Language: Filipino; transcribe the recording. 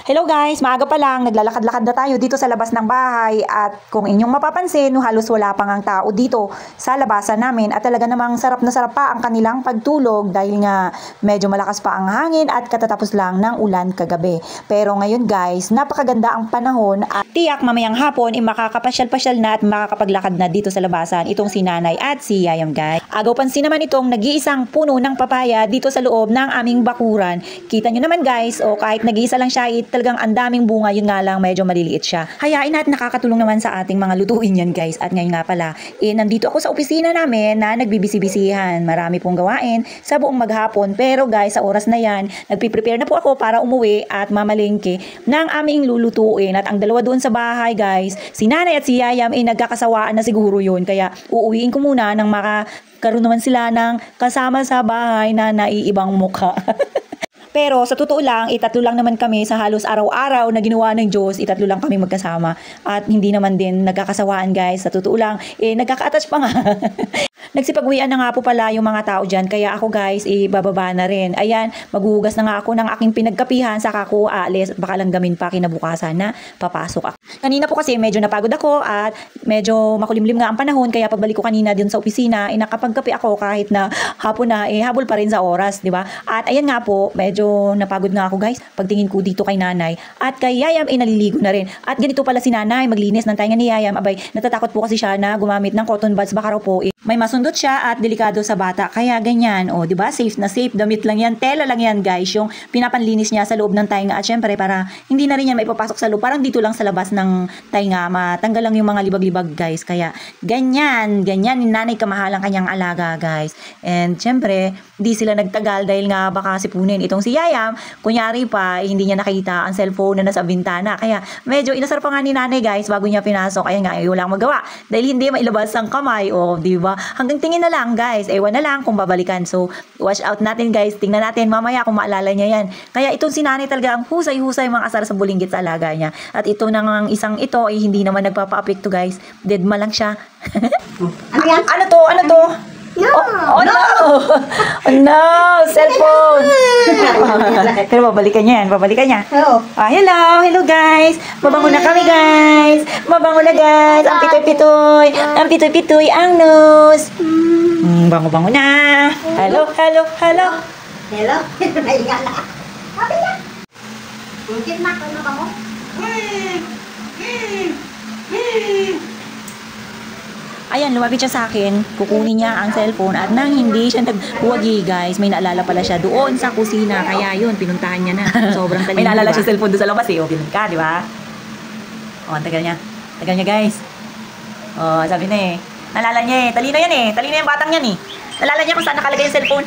Hello guys, maaga pa lang, naglalakad-lakad na tayo dito sa labas ng bahay at kung inyong mapapansin, halos wala pang ang tao dito sa labasan namin at talaga namang sarap na sarap pa ang kanilang pagtulog dahil nga medyo malakas pa ang hangin at katatapos lang ng ulan kagabi. Pero ngayon guys, napakaganda ang panahon at tiyak mamayang hapon makakapasyal-pasyal na at makakapaglakad na dito sa labasan itong si Nanay at si Yayam guys. Agaw pansin naman itong nag-iisang puno ng papaya dito sa loob ng aming bakuran. Kita nyo naman guys, o kahit nag-iisa lang siya, talagang ang daming bunga, yun nga lang medyo maliliit siya. Hayain natin, nakakatulong naman sa ating mga lutuin yan guys. At ngayon nga pala, nandito ako sa opisina namin na nagbibisi-bisihan. Marami pong gawain sa buong maghapon. Pero guys, sa oras na yan, nagpiprepare na po ako para umuwi at mamalengke ng aming lulutuin. At ang dalawa doon sa bahay guys, si Nanay at si Yayam nagkakasawaan na siguro yun. Kaya uuwiin ko muna nang makakaroon naman sila ng kasama sa bahay na naiibang mukha. Pero sa totoo lang, tatlo lang naman kami sa halos araw-araw na ginawa ng Diyos, tatlo lang kami magkasama. At hindi naman din nagkakasawaan guys. Sa totoo lang, nagkaka-attach pa nga. Nagsipag-uwian na nga po pala yung mga tao dyan. Kaya ako guys, bababa na rin. Ayan, maghuhugas na nga ako ng aking pinagkapihan. Saka ako aalis at baka lang gamin pa kinabukasan na papasok ako. Kanina po kasi medyo napagod ako at medyo makulimlim nga ang panahon. Kaya pagbalik ko kanina din sa opisina, nakapagkapi ako kahit na hapon na, habol pa rin sa oras, di ba? At ayan nga po, medyo napagod nga ako guys. Pagtingin ko dito kay Nanay at kay Yayam, naliligo na rin. At ganito pala si Nanay, maglinis ng tainga ni Yayam. Abay, natatakot po kasi siya na gumamit ng cotton buds. Baka raw po may masundot siya at delikado sa bata. Kaya ganyan, di ba? Safe na safe. Damit lang yan, tela lang yan guys. Yung pinapanlinis niya sa loob ng tainga. At syempre, para hindi na rin yan maipapasok sa loob. Parang dito lang sa labas ng tainga. Matanggal lang yung mga libag-libag guys. Kaya ganyan ni Nanay kamahal ang kanyang alaga guys. And syempre, di sila nagtagal dahil nga baka sipunin itong si Yayam. Kunyari pa, hindi niya nakita ang cellphone na nasa bintana. Kaya medyo inasar pa nga ni Nanay guys bago niya pinasok. Kaya nga, wala magawa. Dahil hindi mailabas ang kamay. Di ba? Hanggang tingin na lang guys. Ewan na lang kung babalikan. So, watch out natin guys. Tingnan natin mamaya kung maalala niya yan. Kaya itong si Nanay talaga ang husay-husay mga asar sa bulinggit sa alaga niya. At ito nang isang ito hindi naman nagpapa-apekto guys. Deadma lang siya. Ano yan? Ano to? No! Oh no! Oh no! Cellphone! Pero babalikan niya yan. Oo. Hello guys! Mabango na kami guys! Mabango na guys! Ang pitoy-pitoy! Ang pitoy-pitoy ang nose! Bango-bango na! Hello! Hello? Nahiga na. Sabi niya. Mungkin na, ano ka mo? Ayan, lumapit siya sa akin, kukunin niya ang cellphone at nang hindi siya naghuwagi guys, may naalala pala siya doon sa kusina, kaya yun, pinuntahan niya na. Sobrang talino. May naalala siya cellphone doon sa labas pinun ka, di ba? Ang tagal niya guys. Sabi na naalala niya talino yan talino yung batang yan naalala niya kung saan nakalagay yung cellphone.